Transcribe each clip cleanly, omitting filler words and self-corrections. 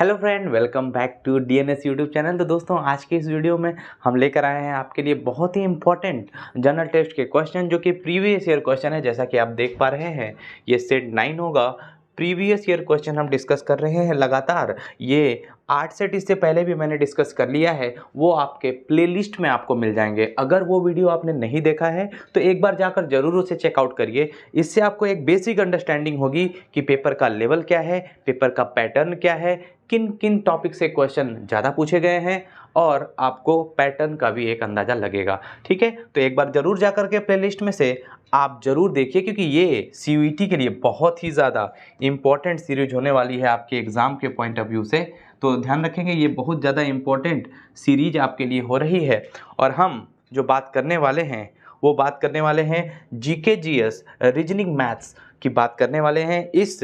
Hello friend, welcome back to DNS YouTube channel. तो दोस्तों, आज के इस वीडियो में हम लेकर आए हैं आपके लिए बहुत ही इंपॉर्टेंट जनरल टेस्ट के क्वेश्चन, जो कि प्रीवियस ईयर क्वेश्चन है। जैसा कि आप देख पा रहे हैं, ये सेट 9 होगा। प्रीवियस ईयर क्वेश्चन हम डिस्कस कर रहे हैं लगातार। ये 8 सेट इससे पहले भी मैंने डिस्कस कर लिया है, वो आपके प्लेलिस्ट में आपको मिल जाएंगे। अगर वो वीडियो आपने नहीं देखा है तो एक बार जाकर जरूर उसे चेकआउट करिए। इससे आपको एक बेसिक अंडरस्टैंडिंग होगी कि पेपर का लेवल क्या है, पेपर का पैटर्न क्या है, किन किन टॉपिक से क्वेश्चन ज़्यादा पूछे गए हैं, और आपको पैटर्न का भी एक अंदाज़ा लगेगा। ठीक है, तो एक बार ज़रूर जाकर के प्लेलिस्ट में से आप ज़रूर देखिए, क्योंकि ये सीयूईटी के लिए बहुत ही ज़्यादा इम्पॉर्टेंट सीरीज होने वाली है आपके एग्ज़ाम के पॉइंट ऑफ व्यू से। तो ध्यान रखेंगे, ये बहुत ज़्यादा इम्पॉर्टेंट सीरीज आपके लिए हो रही है। और हम जो बात करने वाले हैं वो बात करने वाले हैं जीके जीएस रीजनिंग मैथ्स की बात करने वाले हैं इस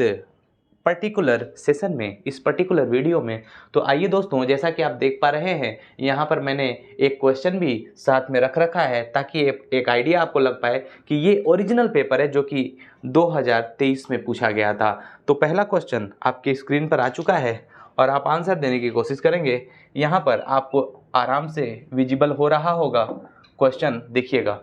पर्टिकुलर सेशन में, इस पर्टिकुलर वीडियो में। तो आइए दोस्तों, जैसा कि आप देख पा रहे हैं, यहाँ पर मैंने एक क्वेश्चन भी साथ में रख रखा है ताकि एक आइडिया आपको लग पाए कि ये ओरिजिनल पेपर है जो कि 2023 में पूछा गया था। तो पहला क्वेश्चन आपकी स्क्रीन पर आ चुका है और आप आंसर देने की कोशिश करेंगे। यहाँ पर आपको आराम से विजिबल हो रहा होगा क्वेश्चन, देखिएगा।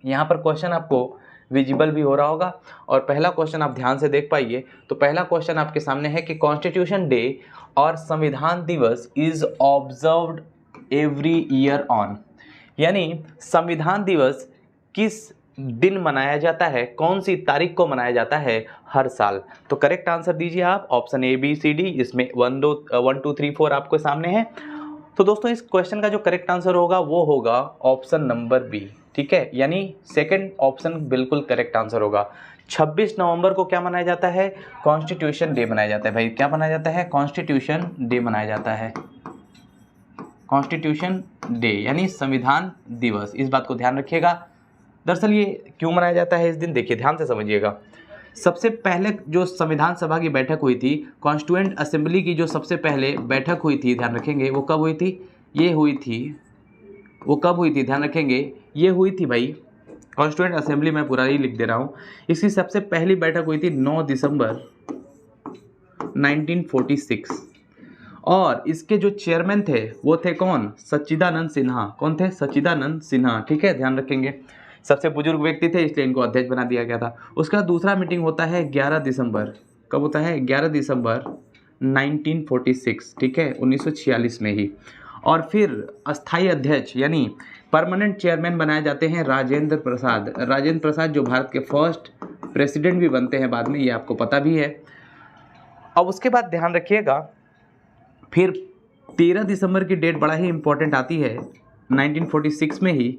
यहाँ पर क्वेश्चन आपको विजिबल भी हो रहा होगा। और पहला क्वेश्चन आप ध्यान से देख पाइए। तो पहला क्वेश्चन आपके सामने है कि कॉन्स्टिट्यूशन डे और संविधान दिवस is observed every year on, यानी संविधान दिवस किस दिन मनाया जाता है, कौन सी तारीख को मनाया जाता है हर साल। तो करेक्ट आंसर दीजिए आप, option A B C D, इसमें 1 2 3 4 आपके सामने है। तो दोस्तों, इस क्वेश्चन का जो करेक्ट आंसर होगा वो होगा ऑप्शन नंबर बी। ठीक है, यानी सेकंड ऑप्शन बिल्कुल करेक्ट आंसर होगा। 26 नवंबर को क्या मनाया जाता है? कॉन्स्टिट्यूशन डे मनाया जाता है। भाई, क्या मनाया जाता है? कॉन्स्टिट्यूशन डे मनाया जाता है। कॉन्स्टिट्यूशन डे यानी संविधान दिवस, इस बात को ध्यान रखिएगा। दरअसल ये क्यों मनाया जाता है इस दिन, देखिए ध्यान से समझिएगा। सबसे पहले जो संविधान सभा की बैठक हुई थी, कॉन्स्टिट्यूएंट असेंबली की जो सबसे पहले बैठक हुई थी, ध्यान रखेंगे, वो कब हुई थी? ये हुई थी, वो कब हुई थी? ध्यान रखेंगे, ये हुई थी भाई, कॉन्स्टिट्यूएंट असेंबली मैं पूरा ही लिख दे रहा हूँ। इसकी सबसे पहली बैठक हुई थी 9 दिसंबर 1946। और इसके जो चेयरमैन थे वो थे कौन? सच्चिदानंद सिन्हा। कौन थे? सच्चिदानंद सिन्हा। ठीक है, ध्यान रखेंगे, सबसे बुजुर्ग व्यक्ति थे, इसलिए इनको अध्यक्ष बना दिया गया था। उसका दूसरा मीटिंग होता है 11 दिसंबर। कब होता है? 11 दिसंबर 1946। ठीक है, 1946 में ही। और फिर अस्थाई अध्यक्ष यानी परमानेंट चेयरमैन बनाए जाते हैं राजेंद्र प्रसाद। राजेंद्र प्रसाद जो भारत के फर्स्ट प्रेसिडेंट भी बनते हैं बाद में, ये आपको पता भी है। अब उसके बाद ध्यान रखिएगा, फिर 13 दिसंबर की डेट बड़ा ही इंपॉर्टेंट आती है 1946 में ही,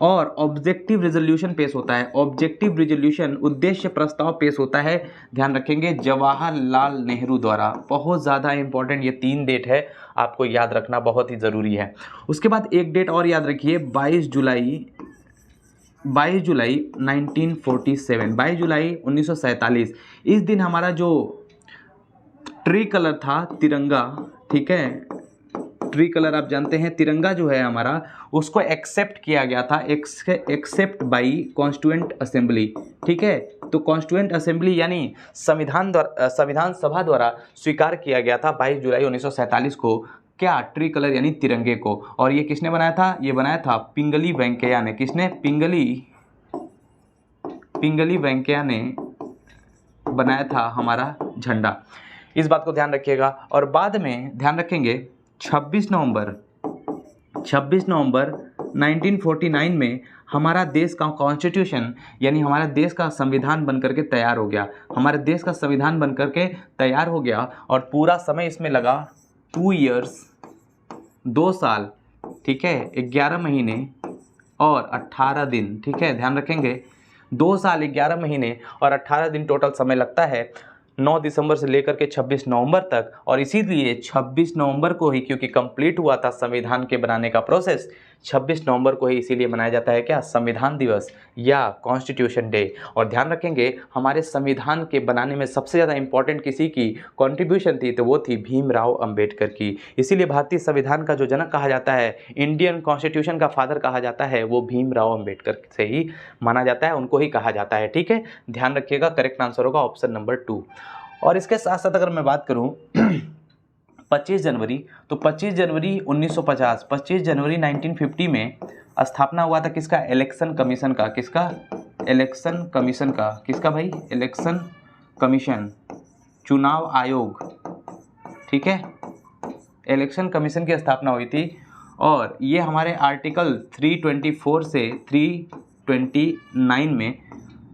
और ऑब्जेक्टिव रेजोल्यूशन पेश होता है। ऑब्जेक्टिव रेजोल्यूशन, उद्देश्य प्रस्ताव पेश होता है, ध्यान रखेंगे, जवाहरलाल नेहरू द्वारा। बहुत ज़्यादा इंपॉर्टेंट ये 3 डेट है, आपको याद रखना बहुत ही ज़रूरी है। उसके बाद एक डेट और याद रखिए, 22 जुलाई 1947, 22 जुलाई 1947। इस दिन हमारा जो ट्री कलर था, तिरंगा, ठीक है, ट्री कलर आप जानते हैं, तिरंगा जो है हमारा, उसको एक्सेप्ट किया गया था, एक्सेप्ट बाई कॉन्स्टिट्यूएंट असेंबली। ठीक है, तो कॉन्स्टिट्यूएंट असेंबली यानी संविधान सभा द्वारा स्वीकार किया गया था 22 जुलाई 1947 को। क्या? ट्री कलर यानी तिरंगे को। और ये किसने बनाया था? ये बनाया था पिंगली वेंकैया ने। किसने? पिंगली वेंकैया ने बनाया था हमारा झंडा, इस बात को ध्यान रखिएगा। और बाद में ध्यान रखेंगे 26 नवंबर 1949 में हमारा देश का कॉन्स्टिट्यूशन यानी हमारे देश का संविधान बनकर के तैयार हो गया। हमारे देश का संविधान बनकर के तैयार हो गया और पूरा समय इसमें लगा 2 ईयर्स, 2 साल, ठीक है, 11 महीने और 18 दिन। ठीक है, ध्यान रखेंगे, 2 साल 11 महीने और 18 दिन टोटल समय लगता है 9 दिसंबर से लेकर के 26 नवंबर तक। और इसीलिए 26 नवंबर को ही, क्योंकि कंप्लीट हुआ था संविधान के बनाने का प्रोसेस, 26 नवंबर को ही इसीलिए मनाया जाता है क्या? संविधान दिवस या कॉन्स्टिट्यूशन डे। और ध्यान रखेंगे, हमारे संविधान के बनाने में सबसे ज़्यादा इंपॉर्टेंट किसी की कंट्रीब्यूशन थी, तो वो थी भीमराव अंबेडकर की। इसीलिए भारतीय संविधान का जो जनक कहा जाता है, इंडियन कॉन्स्टिट्यूशन का फादर कहा जाता है, वो भीमराव अंबेडकर से ही माना जाता है, उनको ही कहा जाता है। ठीक है, ध्यान रखिएगा, करेक्ट आंसर होगा ऑप्शन नंबर 2। और इसके साथ साथ अगर मैं बात करूं 25 जनवरी, तो 25 जनवरी 1950, 25 जनवरी 1950 में स्थापना हुआ था किसका? इलेक्शन कमीशन का। किसका? इलेक्शन कमीशन का। किसका भाई? इलेक्शन कमीशन, चुनाव आयोग, ठीक है, इलेक्शन कमीशन की स्थापना हुई थी। और ये हमारे आर्टिकल 324 से 329 में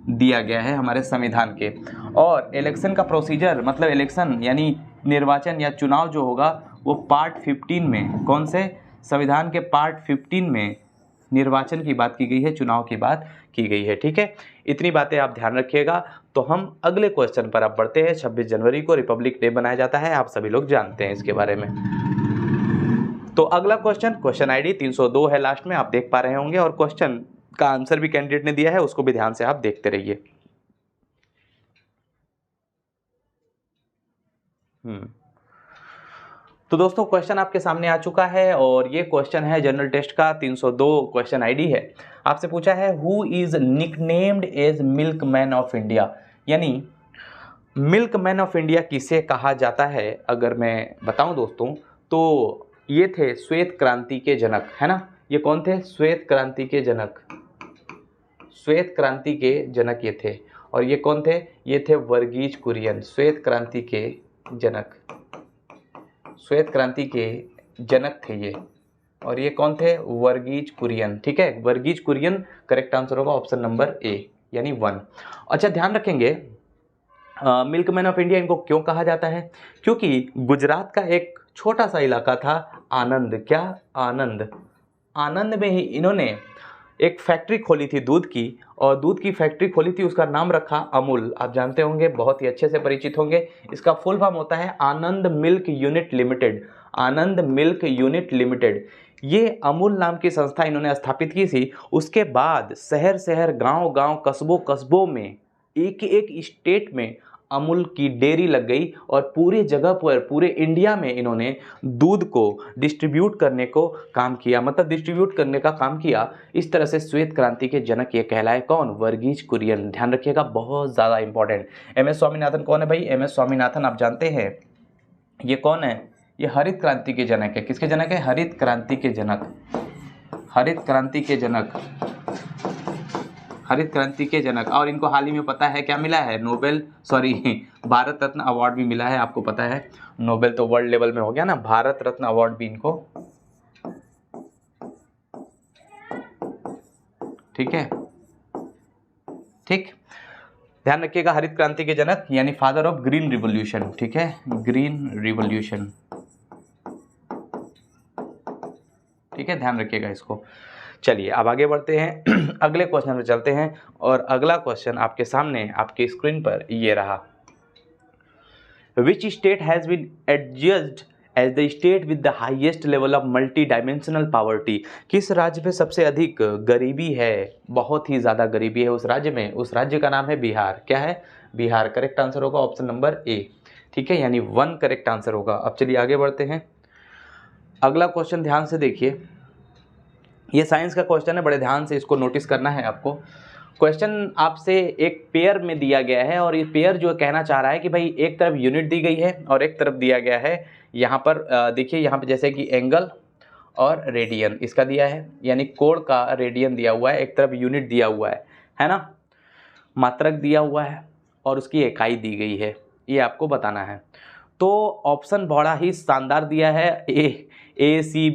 दिया गया है हमारे संविधान के। और इलेक्शन का प्रोसीजर मतलब इलेक्शन यानी निर्वाचन या चुनाव जो होगा वो पार्ट 15 में, कौन से? संविधान के पार्ट 15 में निर्वाचन की बात की गई है, चुनाव की बात की गई है, ठीक है। इतनी बातें आप ध्यान रखिएगा। तो हम अगले क्वेश्चन पर अब बढ़ते हैं। 26 जनवरी को रिपब्लिक डे बनाया जाता है, आप सभी लोग जानते हैं इसके बारे में। तो अगला क्वेश्चन आईडी 302 है लास्ट में, आप देख पा रहे होंगे, और क्वेश्चन का आंसर भी कैंडिडेट ने दिया है, उसको भी ध्यान से आप देखते रहिए। तो दोस्तों क्वेश्चन आपके सामने आ चुका है और ये क्वेश्चन है जनरल टेस्ट का 302 क्वेश्चन आईडी है। आपसे पूछा है who is nicknamed as milk man of India, यानी मिल्क मैन ऑफ इंडिया किसे कहा जाता है? अगर मैं बताऊं दोस्तों तो ये थे श्वेत क्रांति के जनक, है ना। ये कौन थे? श्वेत क्रांति के जनक, श्वेत क्रांति के जनक ये थे। और ये कौन थे? ये थे वर्गीज कुरियन, श्वेत क्रांति के जनक, श्वेत क्रांति के जनक थे ये। और ये कौन थे? वर्गीज कुरियन, ठीक है। वर्गीज कुरियन करेक्ट आंसर होगा ऑप्शन नंबर ए यानी 1। अच्छा ध्यान रखेंगे मिल्क मैन ऑफ इंडिया इनको क्यों कहा जाता है? क्योंकि गुजरात का एक छोटा सा इलाका था आनंद, क्या? आनंद, आनंद में ही इन्होंने एक फैक्ट्री खोली थी दूध की, और दूध की फैक्ट्री खोली थी, उसका नाम रखा अमूल। आप जानते होंगे, बहुत ही अच्छे से परिचित होंगे। इसका फुल फॉर्म होता है आनंद मिल्क यूनिट लिमिटेड, आनंद मिल्क यूनिट लिमिटेड। ये अमूल नाम की संस्था इन्होंने स्थापित की थी। उसके बाद शहर शहर, गांव गांव, कस्बों कस्बों में, एक एक स्टेट में अमूल की डेयरी लग गई, और पूरी जगह पर, पूरे इंडिया में इन्होंने दूध को डिस्ट्रीब्यूट करने को काम किया, मतलब डिस्ट्रीब्यूट करने का काम किया। इस तरह से श्वेत क्रांति के जनक ये कहलाए कौन? वर्गीज कुरियन। ध्यान रखिएगा, बहुत ज़्यादा इंपॉर्टेंट। एम.एस. स्वामीनाथन कौन है भाई? एम.एस. स्वामीनाथन आप जानते हैं ये कौन है? ये हरित क्रांति के जनक है। किसके जनक है? हरित क्रांति के जनक, हरित क्रांति के जनक, हरित क्रांति के जनक। और इनको हाल ही में पता है क्या मिला है? भारत रत्न अवार्ड भी मिला है, आपको पता है। नोबेल तो वर्ल्ड लेवल में हो गया ना, भारत रत्न अवार्ड भी इनको, ठीक है, ठीक। ध्यान रखिएगा, हरित क्रांति के जनक यानी फादर ऑफ ग्रीन रिवॉल्यूशन, ठीक है, ग्रीन रिवॉल्यूशन, ठीक है, ध्यान रखिएगा इसको। चलिए अब आगे बढ़ते हैं अगले क्वेश्चन में चलते हैं। और अगला क्वेश्चन आपके सामने आपकी स्क्रीन पर ये रहा। Which state has been adjudged as the state with the highest level of multi dimensional poverty? किस राज्य में सबसे अधिक गरीबी है, बहुत ही ज़्यादा गरीबी है उस राज्य में? उस राज्य का नाम है बिहार। क्या है? बिहार। करेक्ट आंसर होगा ऑप्शन नंबर ए, ठीक है, यानी 1 करेक्ट आंसर होगा। अब चलिए आगे बढ़ते हैं। अगला क्वेश्चन ध्यान से देखिए, ये साइंस का क्वेश्चन है, बड़े ध्यान से इसको नोटिस करना है आपको। क्वेश्चन आपसे एक पेयर में दिया गया है, और ये पेयर जो कहना चाह रहा है कि भाई एक तरफ यूनिट दी गई है और एक तरफ दिया गया है, यहाँ पर देखिए, यहाँ पे जैसे कि एंगल और रेडियन इसका दिया है, यानी कोण का रेडियन दिया हुआ है, एक तरफ यूनिट दिया हुआ है ना, मात्रक दिया हुआ है और उसकी इकाई दी गई है, ये आपको बताना है। तो ऑप्शन बड़ा ही शानदार दिया है, ए सी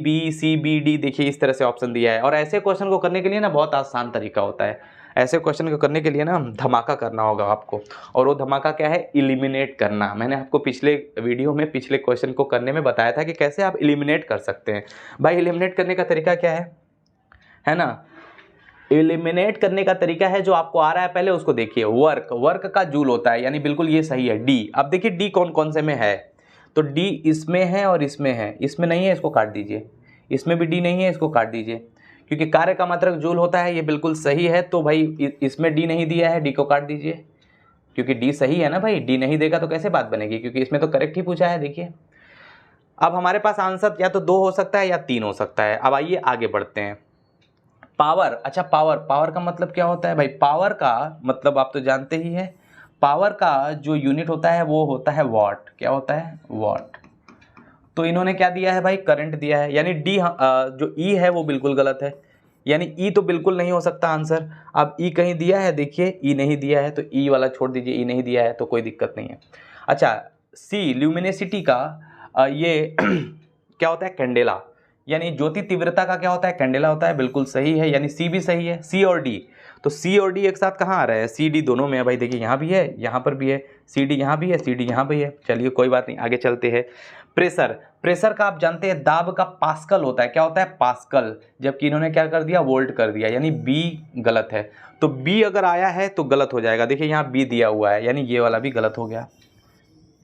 बी डी, देखिए इस तरह से ऑप्शन दिया है। और ऐसे क्वेश्चन को करने के लिए ना बहुत आसान तरीका होता है। ऐसे क्वेश्चन को करने के लिए ना धमाका करना होगा आपको, और वो धमाका क्या है? इलिमिनेट करना। मैंने आपको पिछले वीडियो में पिछले क्वेश्चन को करने में बताया था कि कैसे आप इलिमिनेट कर सकते हैं। भाई इलिमिनेट करने का तरीका क्या है ना? एलिमिनेट करने का तरीका है जो आपको आ रहा है, पहले उसको देखिए। वर्क का जूल होता है, यानी बिल्कुल ये सही है डी। अब देखिए डी कौन कौन से में है, तो डी इसमें है और इसमें है, इसमें नहीं है, इसको काट दीजिए। इसमें भी डी नहीं है, इसको काट दीजिए, क्योंकि कार्य का मात्रक जूल होता है, ये बिल्कुल सही है। तो भाई इसमें डी नहीं दिया है, डी को काट दीजिए, क्योंकि डी सही है ना भाई। डी नहीं देगा तो कैसे बात बनेगी, क्योंकि इसमें तो करेक्ट ही पूछा है। देखिए अब हमारे पास आंसर या तो 2 हो सकता है या 3 हो सकता है। अब आइए आगे बढ़ते हैं। पावर, अच्छा पावर का मतलब क्या होता है भाई? पावर का मतलब आप तो जानते ही हैं, पावर का जो यूनिट होता है वो होता है वॉट। क्या होता है? वॉट। तो इन्होंने क्या दिया है भाई? करंट दिया है, यानी डी जो ई है वो बिल्कुल गलत है, यानी ई तो बिल्कुल नहीं हो सकता आंसर। अब ई कहीं दिया है? देखिए ई नहीं दिया है, तो ई वाला छोड़ दीजिए, ई नहीं दिया है तो कोई दिक्कत नहीं है। अच्छा, सी ल्यूमिनेसिटी का ये क्या होता है? कैंडेला, यानी ज्योति तीव्रता का क्या होता है? कैंडेला होता है, बिल्कुल सही है, यानी सी भी सही है। सी और डी, तो सी और डी एक साथ कहाँ आ रहा है? सी डी दोनों में है भाई, देखिए यहाँ भी है, यहाँ पर भी है, सी डी यहाँ भी है, सी डी यहाँ भी है। चलिए कोई बात नहीं, आगे चलते हैं। प्रेशर, प्रेशर का आप जानते हैं दाब का पास्कल होता है। क्या होता है? पास्कल। जबकि इन्होंने क्या कर दिया? वोल्ट कर दिया, यानी बी गलत है। तो बी अगर आया है तो गलत हो जाएगा, देखिए यहाँ बी दिया हुआ है, यानी ये वाला भी गलत हो गया।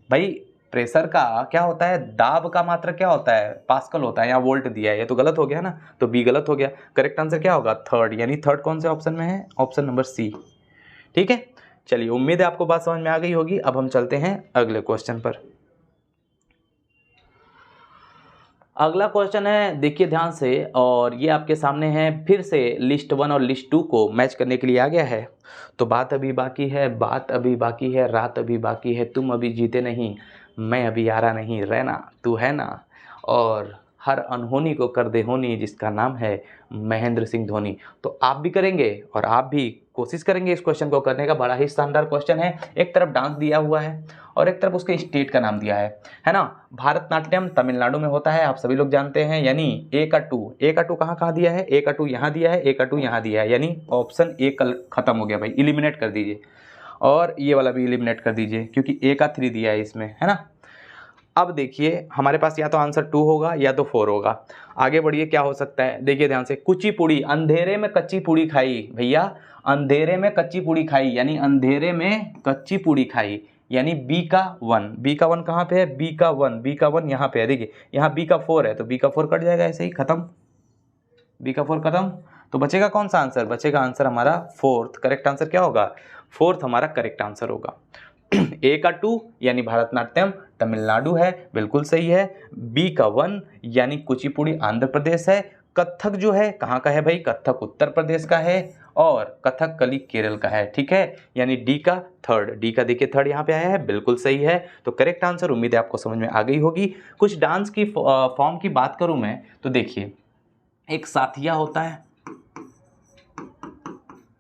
भाई प्रेशर का क्या होता है? दाब का मात्रक क्या होता है? पास्कल होता है, यहाँ वोल्ट दिया है, ये तो गलत हो गया ना, तो बी गलत हो गया। करेक्ट आंसर क्या होगा? थर्ड, यानी थर्ड कौन से ऑप्शन में है? Option number C. ठीक है, चलिए उम्मीद है आपको बात समझ में आ गई होगी। अब हम चलते हैं अगले क्वेश्चन पर। अगला क्वेश्चन है, देखिए ध्यान से, और ये आपके सामने है, फिर से लिस्ट 1 और लिस्ट 2 को मैच करने के लिए आ गया है। तो बात अभी बाकी है, बात अभी बाकी है, रात अभी बाकी है, तुम अभी जीते नहीं, मैं अभी यारा नहीं, रहना तू है ना, और हर अनहोनी को कर दे होनी, जिसका नाम है महेंद्र सिंह धोनी। तो आप भी करेंगे और आप भी कोशिश करेंगे इस क्वेश्चन को करने का। बड़ा ही शानदार क्वेश्चन है, एक तरफ डांस दिया हुआ है और एक तरफ उसके स्टेट का नाम दिया है ना। भारतनाट्यम तमिलनाडु में होता है, आप सभी लोग जानते हैं, यानी ए का टू, ए का टू कहाँ कहाँ दिया है? ए का टू यहाँ दिया है, ए का टू यहाँ दिया है, यानी ऑप्शन ए कल खत्म हो गया भाई, इलिमिनेट कर दीजिए। और ये वाला भी इलिमिनेट कर दीजिए, क्योंकि ए का 3 दिया है इसमें, है ना। अब देखिए हमारे पास या तो आंसर 2 होगा या तो 4 होगा। आगे बढ़िए, क्या हो सकता है? देखिए ध्यान से, कुचिपुड़ी, अंधेरे में कच्ची पूड़ी खाई, भैया अंधेरे में कच्ची पूड़ी खाई, यानी अंधेरे में कच्ची पूड़ी खाई, यानी बी का 1। बी का 1 कहाँ पे है? बी का 1, बी का 1 यहाँ पे है, देखिए यहाँ बी का 4 है, तो बी का 4 कट जाएगा, ऐसे ही खत्म, बी का 4 खत्म। तो बचेगा कौन सा आंसर? बचेगा आंसर हमारा फोर्थ। करेक्ट आंसर क्या होगा? फोर्थ हमारा करेक्ट आंसर होगा। ए का 2 यानी भारतनाट्यम तमिलनाडु है, बिल्कुल सही है। बी का 1 यानी कुचिपुड़ी आंध्र प्रदेश है। कथक जो है कहाँ का है भाई? कथक उत्तर प्रदेश का है, और कथकली केरल का है। ठीक है, यानी डी का थर्ड, डी का देखिए थर्ड यहाँ पे आया है, बिल्कुल सही है। तो करेक्ट आंसर, उम्मीद है आपको समझ में आ गई होगी। कुछ डांस की फॉर्म की बात करूँ मैं, तो देखिए एक साथिया होता है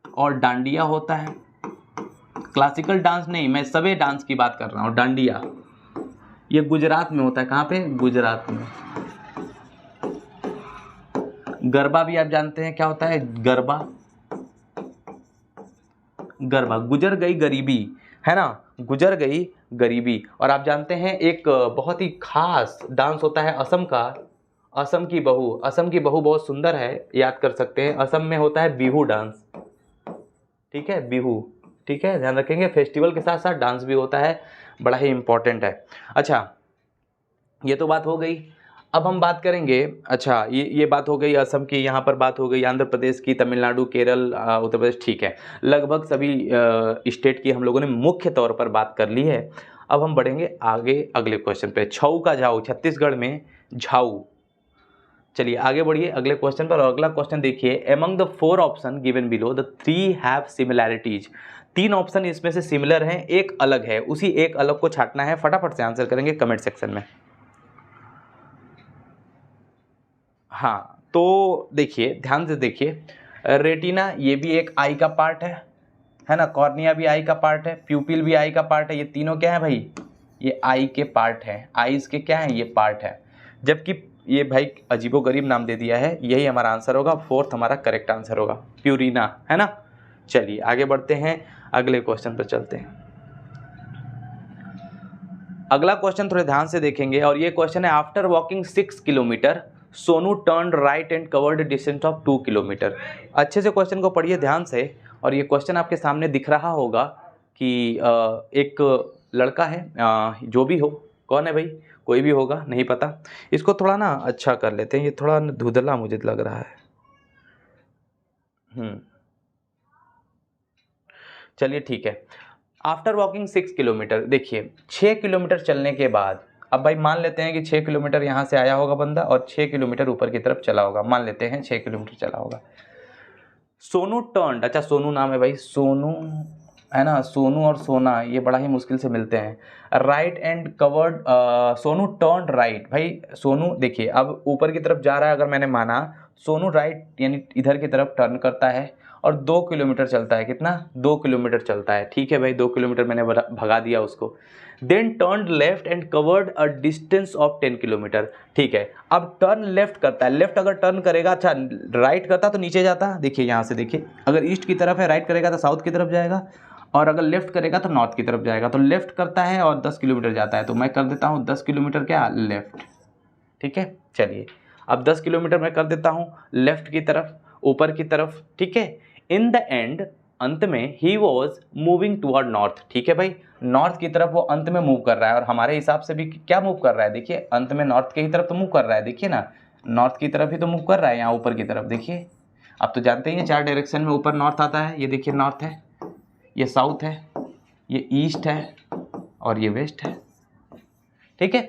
और डांडिया होता है। क्लासिकल डांस नहीं, मैं सभी डांस की बात कर रहा हूँ। डांडिया ये गुजरात में होता है, कहाँ पे? गुजरात में। गरबा भी आप जानते हैं क्या होता है? गरबा, गरबा गुजर गई गरीबी, है ना, गुजर गई गरीबी। और आप जानते हैं एक बहुत ही खास डांस होता है असम का, असम की बहू। असम की बहू बहुत सुंदर है, याद कर सकते हैं। असम में होता है बिहू डांस, ठीक है, बिहू, ठीक है, ध्यान रखेंगे। फेस्टिवल के साथ साथ डांस भी होता है, बड़ा ही इंपॉर्टेंट है। अच्छा, ये तो बात हो गई। अब हम बात करेंगे, अच्छा ये बात हो गई असम की, यहाँ पर बात हो गई आंध्र प्रदेश की, तमिलनाडु, केरल, उत्तर प्रदेश, ठीक है। लगभग सभी स्टेट की हम लोगों ने मुख्य तौर पर बात कर ली है। अब हम बढ़ेंगे आगे अगले क्वेश्चन पे। छऊ का झाऊ, छत्तीसगढ़ में झाऊ। चलिए आगे बढ़िए अगले क्वेश्चन पर। और अगला क्वेश्चन देखिए, among the 4 option given below the 3 have similarities. 3 option इसमें से सिमिलर हैं, एक अलग है, उसी एक अलग को छांटना है। फटाफट से आंसर करेंगे कमेंट सेक्शन में। हाँ, तो देखिए ध्यान से देखिए, रेटिना ये भी एक आई का पार्ट है ना, कॉर्निया भी आई का पार्ट है, प्यूपिल भी आई का पार्ट है। ये तीनों क्या है भाई? ये आई के पार्ट है, आईज के क्या है? ये पार्ट है। जबकि ये भाई अजीबोगरीब नाम दे दिया है, यही हमारा आंसर होगा। फोर्थ हमारा करेक्ट आंसर होगा, प्यूरिना, है ना। चलिए आगे बढ़ते हैं, अगले क्वेश्चन पर चलते हैं। अगला क्वेश्चन थोड़े ध्यान से देखेंगे, और ये क्वेश्चन है, after walking 6 kilometre Sonu turn right and covered distance of 2 kilometre. अच्छे से क्वेश्चन को पढ़िए ध्यान से। और ये क्वेश्चन आपके सामने दिख रहा होगा कि एक लड़का है, जो भी हो, कौन है भाई, कोई भी होगा, नहीं पता। इसको थोड़ा ना अच्छा कर लेते हैं, ये थोड़ा धुंधला मुझे लग रहा है। चलिए ठीक है। आफ्टर वॉकिंग 6 किलोमीटर, देखिए 6 किलोमीटर चलने के बाद, अब भाई मान लेते हैं कि 6 किलोमीटर यहाँ से आया होगा बंदा और 6 किलोमीटर ऊपर की तरफ चला होगा, मान लेते हैं 6 किलोमीटर चला होगा। सोनू टर्न, अच्छा सोनू नाम है भाई, सोनू है ना, सोनू और सोना ये बड़ा ही मुश्किल से मिलते हैं। Right and covered, Sonu turn right. भाई सोनू देखिए अब ऊपर की तरफ जा रहा है, अगर मैंने माना सोनू राइट यानी इधर की तरफ टर्न करता है और 2 किलोमीटर चलता है। कितना? 2 किलोमीटर चलता है। ठीक है भाई, 2 किलोमीटर मैंने भगा दिया उसको। Then turn left and covered a distance of 10 kilometre. ठीक है, अब टर्न लेफ्ट करता है। लेफ्ट अगर टर्न करेगा, अच्छा राइट करता तो नीचे जाता। देखिए यहाँ से देखिए, अगर ईस्ट की तरफ है राइट करेगा तो साउथ की तरफ जाएगा, और अगर लेफ्ट करेगा तो नॉर्थ की तरफ जाएगा। तो लेफ्ट करता है और 10 किलोमीटर जाता है, तो मैं कर देता हूँ 10 किलोमीटर क्या लेफ्ट। ठीक है, चलिए अब 10 किलोमीटर मैं कर देता हूँ लेफ्ट की तरफ, ऊपर की तरफ। ठीक है, इन द एंड अंत में he was moving toward north. ठीक है भाई, नॉर्थ की तरफ वो अंत में मूव कर रहा है, और हमारे हिसाब से भी क्या मूव कर रहा है, देखिए अंत में नॉर्थ की ही तरफ तो मूव कर रहा है। देखिए ना, नॉर्थ की तरफ ही तो मूव कर रहा है यहाँ ऊपर की तरफ। देखिए आप तो जानते ही हैं 4 डायरेक्शन में ऊपर नॉर्थ आता है। ये देखिए नॉर्थ है, ये साउथ है, ये ईस्ट है और ये वेस्ट है। ठीक है,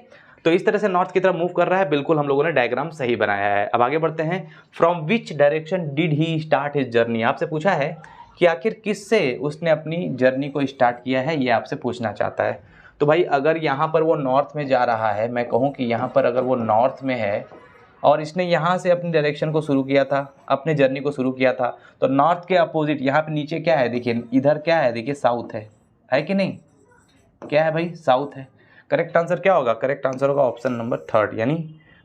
तो इस तरह से नॉर्थ की तरफ मूव कर रहा है। बिल्कुल हम लोगों ने डायग्राम सही बनाया है। अब आगे बढ़ते हैं। From which direction did he start his journey. आपसे पूछा है कि आखिर किससे उसने अपनी जर्नी को स्टार्ट किया है, ये आपसे पूछना चाहता है। तो भाई अगर यहाँ पर वो नॉर्थ में जा रहा है, मैं कहूँ कि यहाँ पर अगर वो नॉर्थ में है और इसने यहाँ से अपनी डायरेक्शन को शुरू किया था, अपने जर्नी को शुरू किया था, तो नॉर्थ के अपोजिट यहाँ पे नीचे क्या है, देखिए इधर क्या है, देखिए साउथ है कि नहीं? क्या है भाई? साउथ है। करेक्ट आंसर क्या होगा? करेक्ट आंसर होगा ऑप्शन नंबर 3, यानी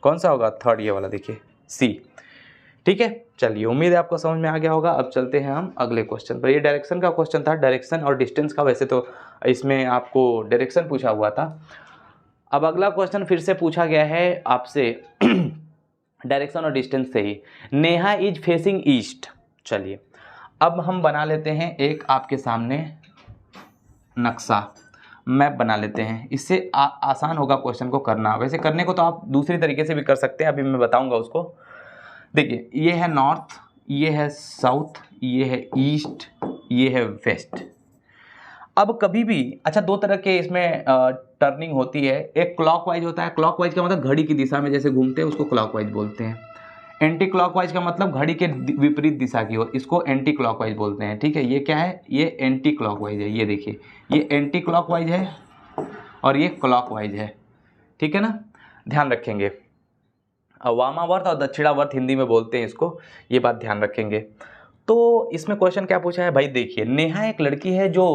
कौन सा होगा? 3, ये वाला देखिए सी। ठीक है, चलिए उम्मीद है आपको समझ में आ गया होगा। अब चलते हैं हम अगले क्वेश्चन पर। ये डायरेक्शन का क्वेश्चन था, डायरेक्शन और डिस्टेंस का। वैसे तो इसमें आपको डायरेक्शन पूछा हुआ था। अब अगला क्वेश्चन फिर से पूछा गया है आपसे डायरेक्शन और डिस्टेंस से ही। Neha is facing east. चलिए अब हम बना लेते हैं एक आपके सामने नक्शा, मैप बना लेते हैं। इससे आसान होगा क्वेश्चन को करना। वैसे करने को तो आप दूसरी तरीके से भी कर सकते हैं, अभी मैं बताऊंगा उसको। देखिए ये है नॉर्थ, ये है साउथ, ये है ईस्ट, ये है वेस्ट। अब कभी भी अच्छा 2 तरह के इसमें टर्निंग होती है। एक क्लॉकवाइज होता है। क्लॉकवाइज का मतलब घड़ी की दिशा में जैसे घूमते हैं उसको क्लॉकवाइज बोलते हैं। एंटी क्लॉकवाइज का मतलब घड़ी के विपरीत दिशा की ओर, इसको एंटी क्लॉकवाइज बोलते हैं। ठीक है, ये क्या है? ये एंटी क्लॉकवाइज है। ये देखिए ये एंटी क्लॉकवाइज है और ये क्लॉकवाइज है। ठीक है ना, ध्यान रखेंगे। वामावर्त और दक्षिणावर्त हिंदी में बोलते हैं इसको, ये बात ध्यान रखेंगे। तो इसमें क्वेश्चन क्या पूछा है भाई? देखिए नेहा एक लड़की है जो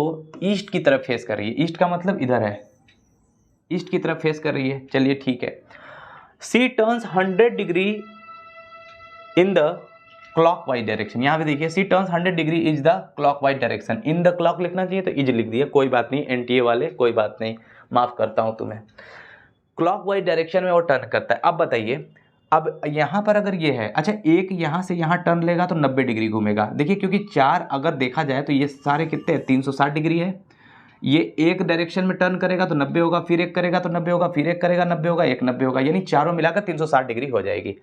ईस्ट की तरफ फेस कर रही है। ईस्ट का मतलब इधर है, ईस्ट की तरफ फेस कर रही है। चलिए ठीक है। She turns 100 degree in the clockwise direction. यहाँ पे देखिए she turns 100 degree is the clockwise direction. In the clock लिखना चाहिए तो इज लिख दिया, कोई बात नहीं। एनटीए वाले कोई बात नहीं, माफ करता हूँ तुम्हें। क्लॉकवाइज डायरेक्शन में वो टर्न करता है। अब बताइए, अब यहाँ पर अगर ये है, अच्छा एक यहाँ से यहाँ टर्न लेगा तो 90 डिग्री घूमेगा। देखिए क्योंकि 4 अगर देखा जाए तो ये सारे कितने 360 डिग्री है। ये एक डायरेक्शन में टर्न करेगा तो 90 होगा, फिर एक करेगा तो 90 होगा, फिर एक करेगा 90 होगा, एक 90 होगा, यानी चारों मिलाकर 360 डिग्री हो जाएगी।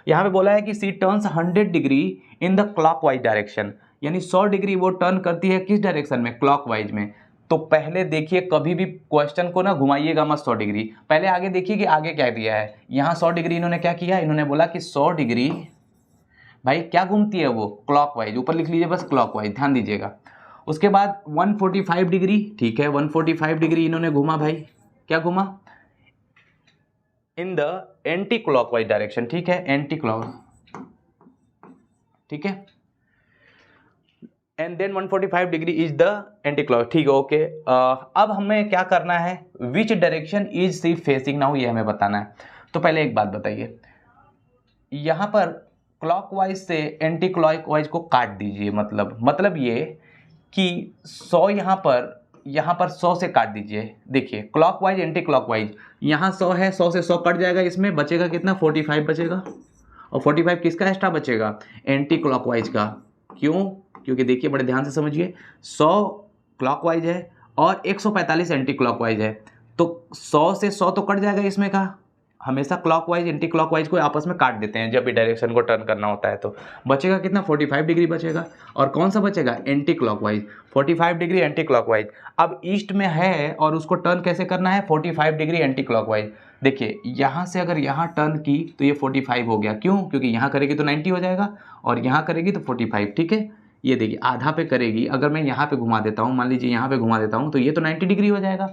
यहाँ पे बोला है कि she turns 100 degree in the clockwise direction, यानी 100 डिग्री वो टर्न करती है किस डायरेक्शन में? क्लॉकवाइज में। तो पहले देखिए कभी भी क्वेश्चन को ना घुमाइएगा मत 100 डिग्री, पहले आगे देखिए कि आगे क्या दिया है। यहाँ 100 डिग्री इन्होंने क्या किया, इन्होंने बोला कि 100 डिग्री भाई क्या घूमती है वो? क्लॉकवाइज। ऊपर लिख लीजिए बस क्लॉकवाइज, ध्यान दीजिएगा। उसके बाद 145 डिग्री, ठीक है 145 डिग्री इन्होंने घूमा भाई। क्या घूमा? In the anti clockwise direction. ठीक है, एंटी क्लॉक, ठीक है। And then 145 degree is the anti clock. ठीक है, ओके। अब हमें क्या करना है? Which direction is C facing now, ये हमें बताना है। तो पहले एक बात बताइए, यहाँ पर क्लॉकवाइज से एंटी क्लॉकवाइज को काट दीजिए। मतलब ये कि 100 यहाँ पर 100 से काट दीजिए। देखिए क्लॉकवाइज एंटी क्लॉकवाइज, यहाँ 100 है, 100 से 100 कट जाएगा, इसमें बचेगा कितना? 45 बचेगा। और 45 किसका एक्स्ट्रा बचेगा? एंटी क्लॉकवाइज का। क्यों? क्योंकि देखिए बड़े ध्यान से समझिए, 100 क्लॉकवाइज है और 145 एंटी क्लॉकवाइज है, तो 100 से 100 तो कट जाएगा इसमें का। हमेशा क्लॉकवाइज एंटी क्लॉकवाइज को आपस में काट देते हैं जब भी डायरेक्शन को टर्न करना होता है। तो बचेगा कितना? 45 डिग्री बचेगा। और कौन सा बचेगा? Anti clockwise. 45 degree anti clockwise. अब ईस्ट में है और उसको टर्न कैसे करना है? 45 डिग्री एंटी क्लॉकवाइज। देखिए यहाँ से अगर यहाँ टर्न की तो ये 45 हो गया। क्यों? क्योंकि यहाँ करेगी तो 90 हो जाएगा और यहाँ करेगी तो 45। ठीक है, ये देखिए आधा पे करेगी, अगर मैं यहाँ पे घुमा देता हूँ, मान लीजिए यहाँ पे घुमा देता हूँ तो ये तो 90 डिग्री हो जाएगा,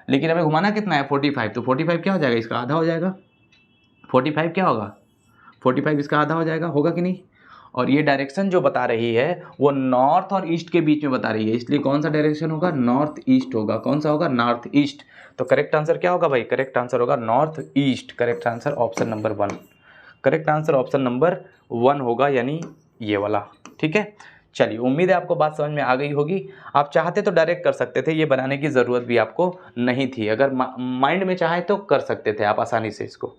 लेकिन हमें घुमाना कितना है 45, तो 45 क्या हो जाएगा, इसका आधा हो जाएगा। 45 क्या होगा, 45 इसका आधा हो जाएगा, होगा कि नहीं। और ये डायरेक्शन जो बता रही है वो नॉर्थ और ईस्ट के बीच में बता रही है, इसलिए कौन सा डायरेक्शन होगा, नॉर्थ ईस्ट होगा। कौन सा होगा, नॉर्थ ईस्ट। तो करेक्ट आंसर क्या होगा भाई, करेक्ट आंसर होगा north east. Correct answer option number 1। Correct answer option number 1 होगा, यानी ये वाला। ठीक है, चलिए उम्मीद है आपको बात समझ में आ गई होगी। आप चाहते तो डायरेक्ट कर सकते थे, ये बनाने की ज़रूरत भी आपको नहीं थी। अगर माइंड में चाहे तो कर सकते थे आप आसानी से इसको।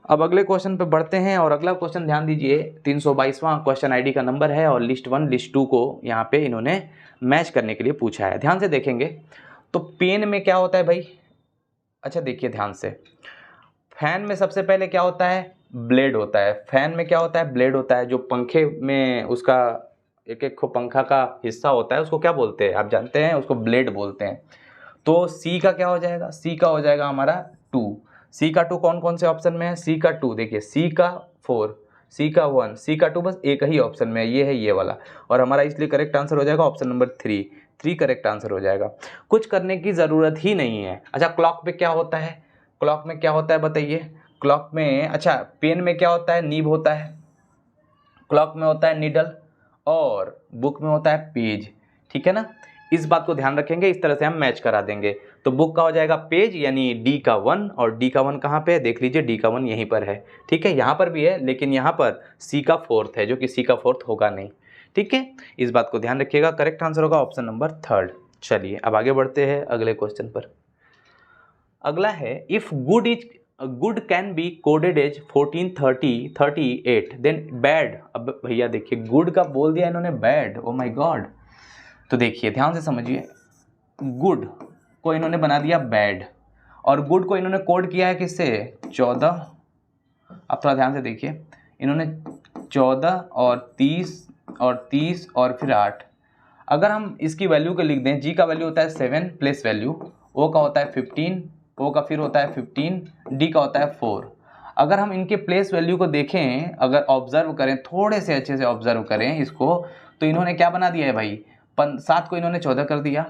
अब अगले क्वेश्चन पे बढ़ते हैं, और अगला क्वेश्चन ध्यान दीजिए 322वां क्वेश्चन आईडी का नंबर है, और लिस्ट 1 लिस्ट 2 को यहाँ पे इन्होंने मैच करने के लिए पूछा है। ध्यान से देखेंगे तो पेन में क्या होता है भाई, अच्छा देखिए ध्यान से, फैन में सबसे पहले क्या होता है, ब्लेड होता है। फैन में क्या होता है, ब्लेड होता है। जो पंखे में उसका एक एक पंखा का हिस्सा होता है उसको क्या बोलते हैं, आप जानते हैं, उसको ब्लेड बोलते हैं। तो सी का क्या हो जाएगा, सी का हो जाएगा हमारा 2। सी का 2 कौन कौन से ऑप्शन में है, सी का 2 देखिए, सी का 4, सी का 1, सी का 2 बस एक ही ऑप्शन में है, ये है ये वाला। और हमारा इसलिए करेक्ट आंसर हो जाएगा ऑप्शन नंबर 3। 3 करेक्ट आंसर हो जाएगा, कुछ करने की ज़रूरत ही नहीं है। अच्छा क्लॉक पे क्या होता है, क्लॉक में क्या होता है बताइए, क्लॉक में, अच्छा पेन में क्या होता है, नीब होता है, क्लॉक में होता है नीडल, और बुक में होता है पेज। ठीक है ना, इस बात को ध्यान रखेंगे, इस तरह से हम मैच करा देंगे। तो बुक का हो जाएगा पेज, यानी डी का 1, और डी का 1 कहाँ पे है, देख लीजिए डी का 1 यहीं पर है। ठीक है, यहाँ पर भी है, लेकिन यहाँ पर सी का 4th है, जो कि सी का 4th होगा नहीं। ठीक है, इस बात को ध्यान रखिएगा। करेक्ट आंसर होगा ऑप्शन नंबर 3। चलिए अब आगे बढ़ते हैं अगले क्वेश्चन पर। अगला है, if good can be coded as 1438 then bad. अब भैया देखिए गुड का बोल दिया इन्होंने बैड, ओ माय गॉड। तो देखिए ध्यान से समझिए, गुड को इन्होंने बना दिया बैड, और गुड को इन्होंने कोड किया है किससे, 14। अब थोड़ा ध्यान से देखिए, इन्होंने 14 और 30 और फिर 8। अगर हम इसकी वैल्यू को लिख दें, जी का वैल्यू होता है 7 प्लेस वैल्यू, ओ का होता है 15, ओ का फिर होता है 15, डी का होता है 4। अगर हम इनके प्लेस वैल्यू को देखें, अगर ऑब्जर्व करें, थोड़े से अच्छे से ऑब्जर्व करें इसको, तो इन्होंने क्या बना दिया है भाई, 7 को इन्होंने 14 कर दिया,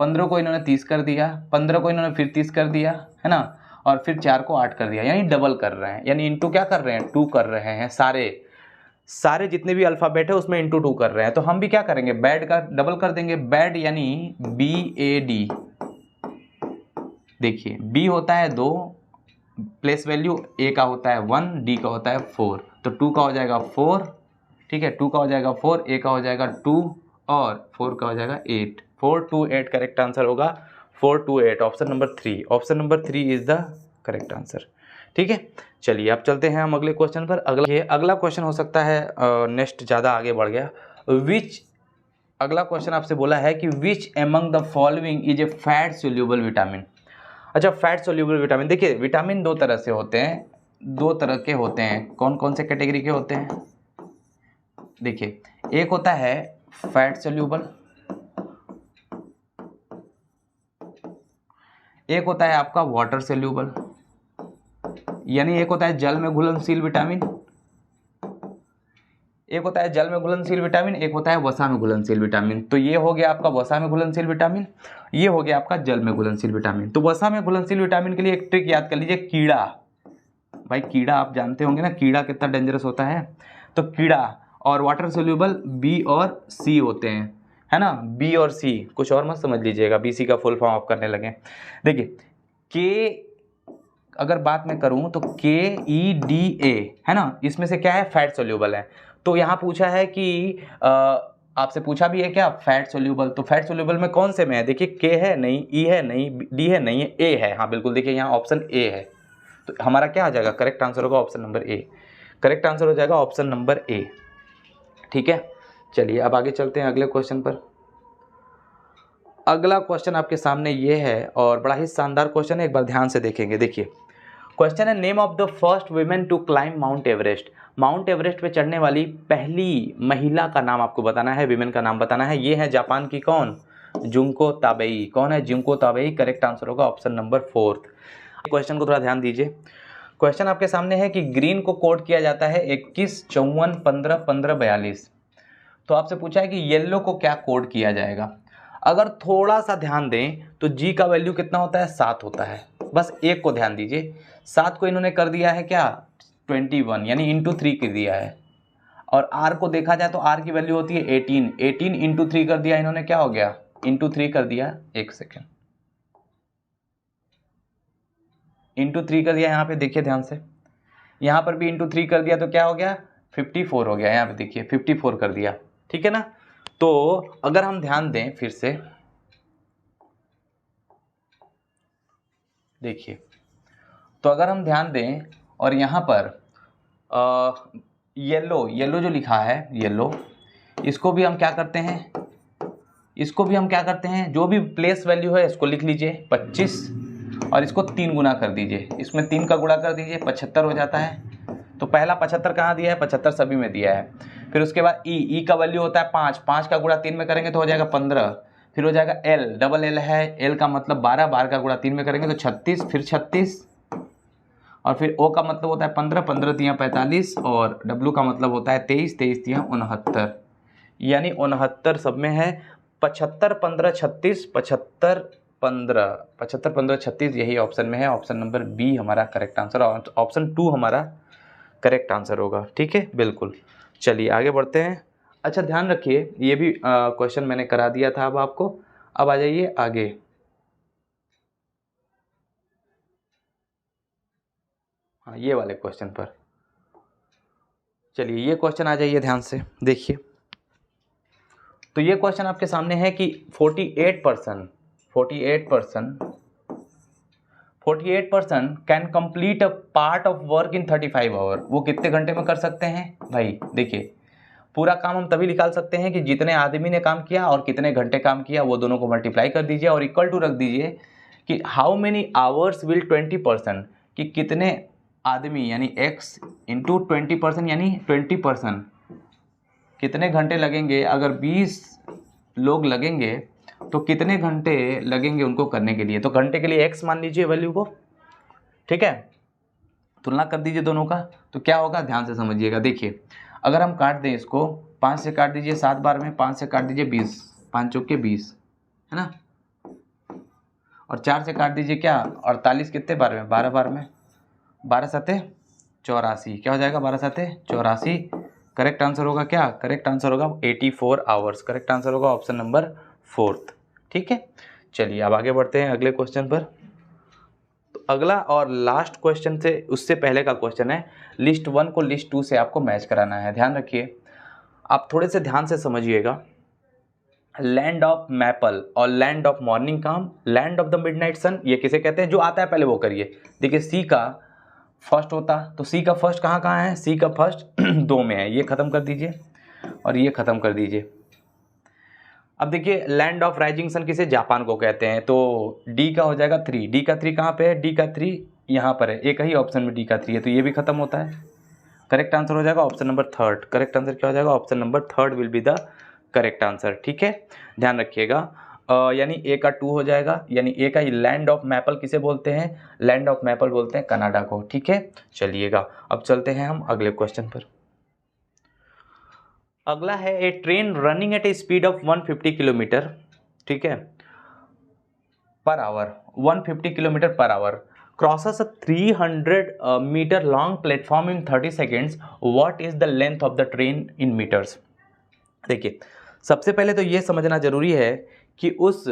15 को इन्होंने 30 कर दिया, 15 को इन्होंने फिर 30 कर दिया, है ना, और फिर 4 को 8 कर दिया, यानी डबल कर रहे हैं, यानी इंटू क्या कर रहे हैं, 2 कर रहे हैं। सारे जितने भी अल्फ़ाबेट है उसमें इंटू 2 कर रहे हैं। तो हम भी क्या करेंगे, बैड का डबल कर देंगे, बैड यानी BAD। देखिए बी होता है 2, प्लेस वैल्यू ए का होता है 1, डी का होता है 4, तो 2 का हो जाएगा 4। ठीक है, 2 का हो जाएगा 4, ए का हो जाएगा 2, और 4 का हो जाएगा 8। 4 2 8 करेक्ट आंसर होगा 4 2 8, option number 3। Option number 3 is the correct answer. ठीक है, चलिए अब चलते हैं हम अगले क्वेश्चन पर। अगला क्वेश्चन हो सकता है नेक्स्ट ज़्यादा आगे बढ़ गया। अगला क्वेश्चन आपसे बोला है कि which among the following is a fat soluble vitamin. अच्छा फैट सोल्यूबल विटामिन, देखिए विटामिन 2 तरह से होते हैं, 2 तरह के होते हैं। कौन कौन से कैटेगरी के होते हैं, देखिए एक होता है फैट सोल्यूबल, एक होता है आपका वाटर सोल्यूबल, यानी एक होता है जल में घुलनशील विटामिन, एक होता है जल में घुलनशील विटामिन, एक होता है वसा में घुलनशील विटामिन। तो ये हो गया आपका वसा में घुलनशील विटामिन, ये हो गया आपका जल में घुलनशील विटामिन। तो वसा में घुलनशील विटामिन के लिए एक ट्रिक याद कर लीजिए, कीड़ा। भाई कीड़ा आप जानते होंगे ना, कीड़ा कितना डेंजरस होता है। तो कीड़ा, और वाटर सोल्यूबल बी और सी होते हैं, है ना, बी और सी, कुछ और मत समझ लीजिएगा, BC का फुल फॉर्म आप करने लगे। देखिए के अगर बात मैं करूं तो KEDA है ना, इसमें से क्या है, फैट सोल्यूबल है। तो यहाँ पूछा है कि आपसे पूछा भी है क्या, फैट सोल्यूबल। तो फैट सोल्यूबल में कौन से में है, देखिए K है नहीं, E है नहीं, D है नहीं, A है, हाँ बिल्कुल, देखिए यहाँ ऑप्शन A है। तो हमारा क्या आ जाएगा, करेक्ट आंसर होगा option number A। Correct answer हो जाएगा ऑप्शन नंबर A। ठीक है, चलिए अब आगे चलते हैं अगले क्वेश्चन पर। अगला क्वेश्चन आपके सामने ये है, और बड़ा ही शानदार क्वेश्चन है, एक बार ध्यान से देखेंगे। देखिए क्वेश्चन है, name of the first women to climb Mount Everest. Mount Everest पे चढ़ने वाली पहली महिला का नाम आपको बताना है, विमेन का नाम बताना है। ये है जापान की कौन, जुंको ताबेई। कौन है, जुंको ताबेई। करेक्ट आंसर होगा ऑप्शन नंबर 4। क्वेश्चन को थोड़ा ध्यान दीजिए। क्वेश्चन आपके सामने है कि ग्रीन को कोड किया जाता है 21 54 15 15 42। तो आपसे पूछा है कि येलो को क्या कोड किया जाएगा। अगर थोड़ा सा ध्यान दें तो जी का वैल्यू कितना होता है, 7 होता है। बस एक को ध्यान दीजिए, 7 को इन्होंने कर दिया है क्या 21, यानी इंटू 3 कर दिया है। और आर को देखा जाए तो आर की वैल्यू होती है 18, 18 इंटू 3 कर दिया इन्होंने, क्या हो गया इंटू 3 कर दिया, एक सेकेंड, इंटू 3 कर दिया। यहाँ पे देखिए ध्यान से, यहाँ पर भी इंटू 3 कर दिया तो क्या हो गया 54 हो गया। यहाँ पे देखिए 54 कर दिया, ठीक है ना। तो अगर हम ध्यान दें फिर से देखिए, तो अगर हम ध्यान दें और यहाँ पर येलो जो लिखा है येलो, इसको भी हम क्या करते हैं, इसको भी हम क्या करते हैं, जो भी प्लेस वैल्यू है इसको लिख लीजिए 25 और इसको 3 गुना कर दीजिए, इसमें 3 का गुणा कर दीजिए 75 हो जाता है। तो पहला 75 कहाँ दिया है, 75 सभी में दिया है। फिर उसके बाद ई का वैल्यू होता है 5, 5 का गुणा 3 में करेंगे तो हो जाएगा 15। फिर हो जाएगा एल, डबल एल है, एल का मतलब 12, 12 का गुणा 3 में करेंगे तो 36, फिर 36 और फिर ओ का मतलब होता है 15, 15 तियाँ 45 और डब्ल्यू का मतलब होता है 23, 23 तियाँ 69, यानी 69 सब में है। 75, 15, 36, 75, 15, 75, 15, 36 यही ऑप्शन में है। ऑप्शन नंबर बी हमारा करेक्ट आंसर, ऑप्शन 2 हमारा करेक्ट आंसर होगा, ठीक है बिल्कुल। चलिए आगे बढ़ते हैं। अच्छा ध्यान रखिए, ये भी क्वेश्चन मैंने करा दिया था अब आपको। अब आ जाइए आगे, हाँ ये वाले क्वेश्चन पर। चलिए ये क्वेश्चन आ जाइए ध्यान से देखिए। तो ये क्वेश्चन आपके सामने है कि 48% can complete a part of work in 35 hour. वो कितने घंटे में कर सकते हैं भाई। देखिए पूरा काम हम तभी निकाल सकते हैं कि जितने आदमी ने काम किया और कितने घंटे काम किया वो दोनों को मल्टीप्लाई कर दीजिए और इक्वल टू रख दीजिए कि हाउ मेनी आवर्स विल 20%, कि कितने आदमी यानी x इंटू 20% यानी 20%, कितने घंटे लगेंगे। अगर 20 लोग लगेंगे तो कितने घंटे लगेंगे उनको करने के लिए। तो घंटे के लिए x मान लीजिए वैल्यू को, ठीक है, तुलना कर दीजिए दोनों का। तो क्या होगा ध्यान से समझिएगा। देखिए अगर हम काट दें इसको, 5 से काट दीजिए 7 बार में, 5 से काट दीजिए 20, 5 चौके 20 है ना, और 4 से काट दीजिए क्या 48, कितने बार में 12 बार में, 12 सते 84, क्या हो जाएगा 12 सते 84। करेक्ट आंसर होगा क्या, करेक्ट आंसर होगा 84 आवर्स। करेक्ट आंसर होगा ऑप्शन नंबर 4, ठीक है। चलिए अब आगे बढ़ते हैं अगले क्वेश्चन पर। तो अगला और लास्ट क्वेश्चन से उससे पहले का क्वेश्चन है, लिस्ट 1 को लिस्ट 2 से आपको मैच कराना है। ध्यान रखिए, आप थोड़े से ध्यान से समझिएगा। लैंड ऑफ मैपल और लैंड ऑफ मॉर्निंग काम, लैंड ऑफ द मिडनाइट सन, ये किसे कहते हैं, जो आता है पहले वो करिए। देखिए सी का फर्स्ट होता, तो सी का फर्स्ट कहाँ कहाँ है, सी का फर्स्ट 2 में है, ये खत्म कर दीजिए और ये खत्म कर दीजिए। अब देखिए लैंड ऑफ राइजिंग सन किसे, जापान को कहते हैं, तो डी का हो जाएगा 3, डी का 3 कहाँ पे है, डी का 3 यहाँ पर है, एक ही ऑप्शन में डी का 3 है, तो ये भी खत्म होता है। करेक्ट आंसर हो जाएगा ऑप्शन नंबर 3, करेक्ट आंसर क्या हो जाएगा, option number 3 will be the correct answer, ठीक है। ध्यान रखिएगा, यानी ए का 2 हो जाएगा, यानी ए का लैंड ऑफ मैपल किसे बोलते हैं, लैंड ऑफ मैपल बोलते हैं कनाडा को, ठीक है। चलिएगा अब चलते हैं हम अगले क्वेश्चन पर। अगला है a train running at a speed of 150 kilometre, ठीक है, per hour, 150 kilometre per hour, crosses a 300 meter long platform in 30 seconds. What is the length of the train in meters? देखिए सबसे पहले तो ये समझना जरूरी है कि उस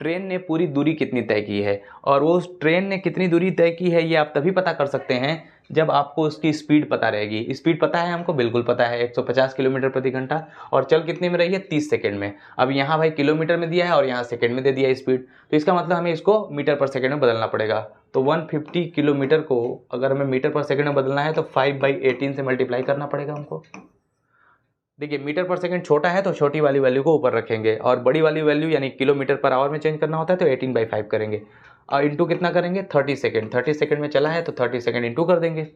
ट्रेन ने पूरी दूरी कितनी तय की है, और वो उस ट्रेन ने कितनी दूरी तय की है ये आप तभी पता कर सकते हैं जब आपको उसकी स्पीड पता रहेगी। स्पीड पता है हमको, बिल्कुल पता है 150 किलोमीटर प्रति घंटा, और चल कितने में रही है 30 सेकेंड में। अब यहाँ भाई किलोमीटर में दिया है और यहाँ सेकेंड में दे दिया है स्पीड, तो इसका मतलब हमें इसको मीटर पर सेकेंड में बदलना पड़ेगा। तो 150 किलोमीटर को अगर हमें मीटर पर सेकेंड में बदलना है तो 5/18 से मल्टीप्लाई करना पड़ेगा हमको। देखिए मीटर पर सेकंड छोटा है तो छोटी वाली वैल्यू को ऊपर रखेंगे, और बड़ी वाली वैल्यू यानी किलोमीटर पर आवर में चेंज करना होता है तो 18/5 करेंगे, और इंटू कितना करेंगे 30 सेकेंड, 30 सेकेंड में चला है तो 30 सेकेंड इंटू कर देंगे।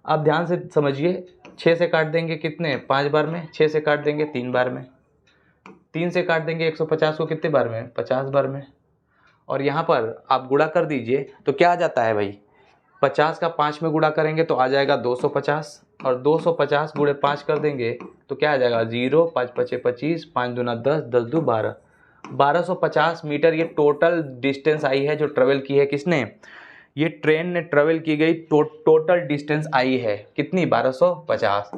अब ध्यान से समझिए, 6 से काट देंगे कितने 5 बार में, 6 से काट देंगे 3 बार में, 3 से काट देंगे 150 को कितने बार में 50 बार में, और यहाँ पर आप गुणा कर दीजिए तो क्या आ जाता है भाई, 50 का 5 में गुणा करेंगे तो आ जाएगा 250, और 250 गुणे 5 कर देंगे तो क्या आ जाएगा 0, 5 पचे 25, 5 दूना 10, 10 दू 12, 1250 मीटर ये टोटल डिस्टेंस आई है जो ट्रेवल की है किसने, ये ट्रेन ने ट्रेवल की गई टोटल डिस्टेंस आई है कितनी 1250।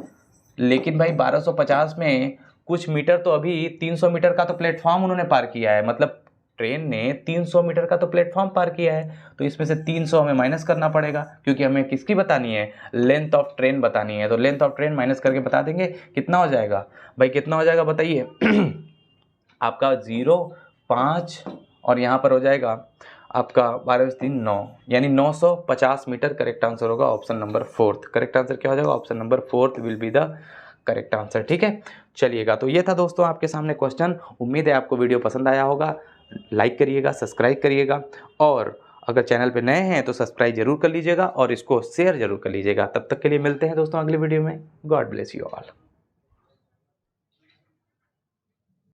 लेकिन भाई 1250 में कुछ मीटर तो अभी 300 मीटर का तो प्लेटफॉर्म उन्होंने पार किया है, मतलब ट्रेन ने 300 मीटर का तो प्लेटफॉर्म पार किया है, तो इसमें से 300 हमें माइनस करना पड़ेगा क्योंकि हमें किसकी बतानी है, लेंथ ऑफ ट्रेन बतानी है। तो लेंथ ऑफ ट्रेन माइनस करके बता देंगे कितना हो जाएगा भाई, कितना हो जाएगा बताइए आपका 0, 5 और यहाँ पर हो जाएगा आपका 12 9, यानी 950 मीटर करेक्ट आंसर होगा ऑप्शन नंबर 4। करेक्ट आंसर क्या हो जाएगा, option number 4 will be the correct answer. ठीक है, चलिएगा, तो ये था दोस्तों आपके सामने क्वेश्चन। उम्मीद है आपको वीडियो पसंद आया होगा। लाइक करिएगा, सब्सक्राइब करिएगा, और अगर चैनल पे नए हैं तो सब्सक्राइब जरूर कर लीजिएगा और इसको शेयर जरूर कर लीजिएगा। तब तक के लिए मिलते हैं दोस्तों अगले वीडियो में। God bless you all.